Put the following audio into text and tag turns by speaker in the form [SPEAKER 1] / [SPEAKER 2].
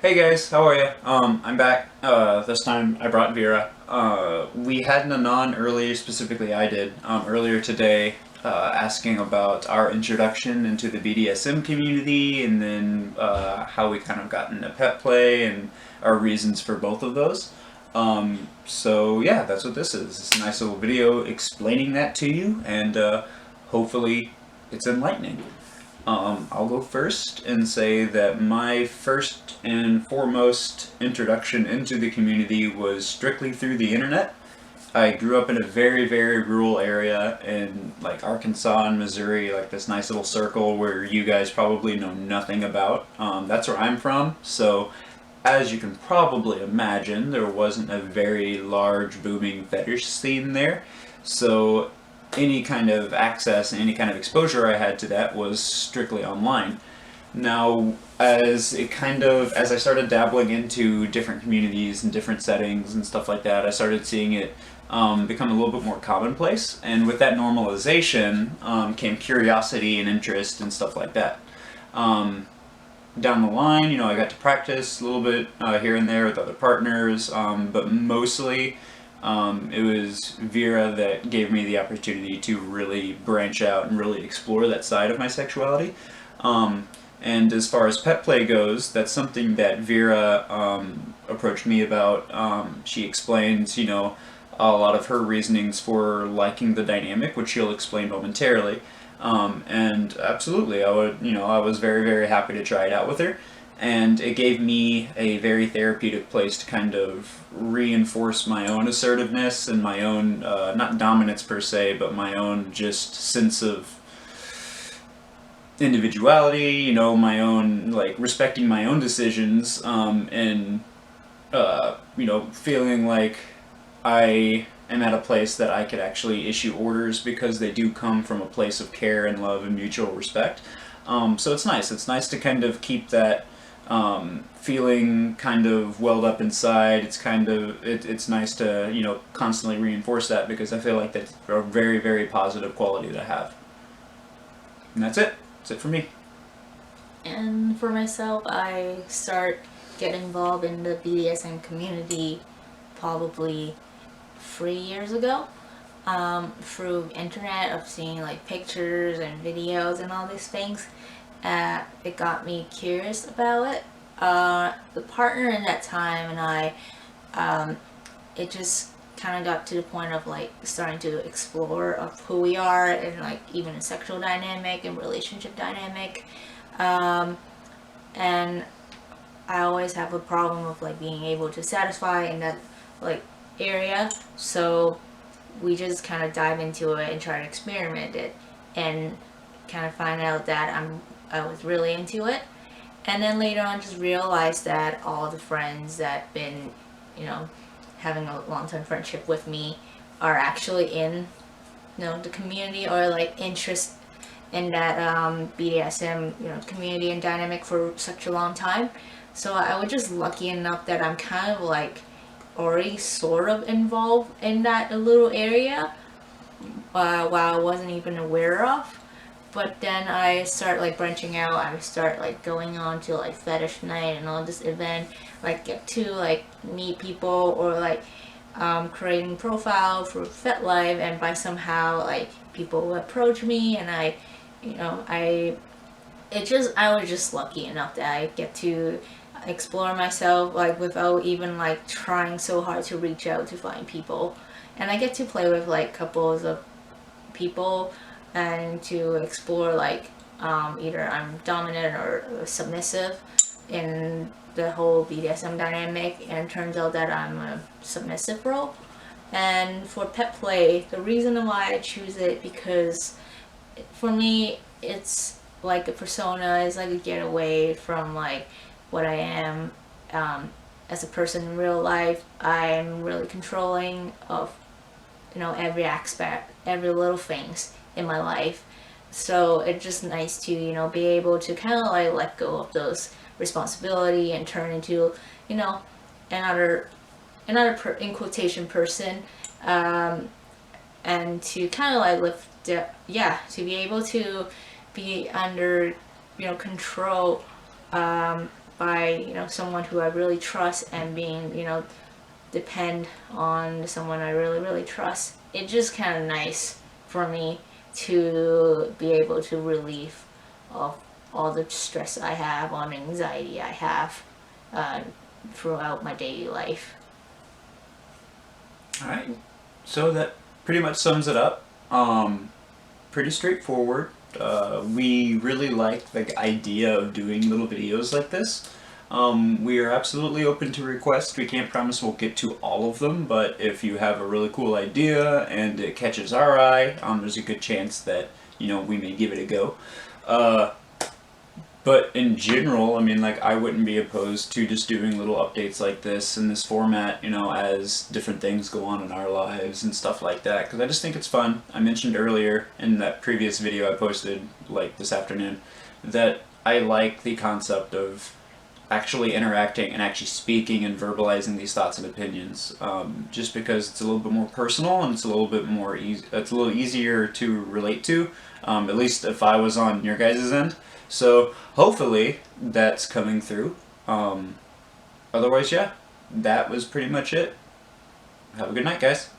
[SPEAKER 1] Hey guys, how are you? I'm back. This time I brought Vera. We had an anon earlier, specifically I did, earlier today, asking about our introduction into the BDSM community and then how we kind of got into pet play and our reasons for both of those. So yeah, that's what this is. It's a nice little video explaining that to you and hopefully it's enlightening. I'll go first and say that my first and foremost introduction into the community was strictly through the internet. I grew up in a very, very rural area in like Arkansas and Missouri, like this nice little circle where you guys probably know nothing about. That's where I'm from, so as you can probably imagine, there wasn't a very large booming fetish scene there. So any kind of access and any kind of exposure I had to that was strictly online. Now, as I started dabbling into different communities and different settings and stuff like that, I started seeing it become a little bit more commonplace. And with that normalization came curiosity and interest and stuff like that. Um, Down the line, I got to practice a little bit here and there with other partners, but mostly it was Vera that gave me the opportunity to really branch out and really explore that side of my sexuality. Um, and as far as pet play goes, that's something that Vera approached me about. She explains, a lot of her reasonings for liking the dynamic, which she'll explain momentarily. And absolutely, I was very, very happy to try it out with her. And it gave me a very therapeutic place to kind of reinforce my own assertiveness and my own, not dominance per se, but my own just sense of individuality, my own, like, respecting my own decisions, and, feeling like I am at a place that I could actually issue orders because they do come from a place of care and love and mutual respect. So it's nice. It's nice to kind of keep that feeling kind of welled up inside. It's nice to constantly reinforce that because I feel like that's a very, very positive quality to have. And that's it. That's it for me.
[SPEAKER 2] And for myself, I start getting involved in the BDSM community probably 3 years ago, through internet of seeing like pictures and videos and all these things. It got me curious about it. The partner in that time and I, it just kind of got to the point of like starting to explore of who we are and like even a sexual dynamic and relationship dynamic. Um, and I always have a problem of like being able to satisfy in that like area. So we just kind of dive into it and try to experiment it and kind of find out that I was really into it. And then later on just realized that all the friends that been, you know, having a long term friendship with me are actually in, the community or like interest in that BDSM, community and dynamic for such a long time. So I was just lucky enough that I'm kind of like already sort of involved in that little area, while I wasn't even aware of. But then I start like branching out. I start like going on to like fetish night and all this event, like get to like meet people or like creating profile for FetLife, and by somehow like people will approach me and I was just lucky enough that I get to explore myself like without even like trying so hard to reach out to find people, and I get to play with like couples of people and to explore like either I'm dominant or submissive in the whole BDSM dynamic, and it turns out that I'm a submissive role. And for pet play, the reason why I choose it because for me it's like a persona, is like a getaway from like what I am as a person in real life. I'm really controlling of every aspect, every little things in my life. So it's just nice to be able to kind of like let go of those responsibility and turn into another in quotation person, um, and to kind of like live to be able to be under control, by, you know, someone who I really trust, and being, you know, depend on someone I really, really trust. It's just kind of nice for me to be able to relieve of all the stress I have, on anxiety I have uh, throughout my daily life.
[SPEAKER 1] Alright, so that pretty much sums it up. Pretty straightforward. We really like the idea of doing little videos like this. We are absolutely open to requests. We can't promise we'll get to all of them, but if you have a really cool idea and it catches our eye, there's a good chance that, you know, we may give it a go. But in general, I mean, like, I wouldn't be opposed to just doing little updates like this in this format, you know, as different things go on in our lives and stuff like that, because I just think it's fun. I mentioned earlier in that previous video I posted, like, this afternoon, that I like the concept of actually interacting and actually speaking and verbalizing these thoughts and opinions, just because it's a little bit more personal and it's a little bit more it's a little easier to relate to, at least if I was on your guys' end. So hopefully that's coming through. Otherwise, yeah, that was pretty much it. Have a good night, guys.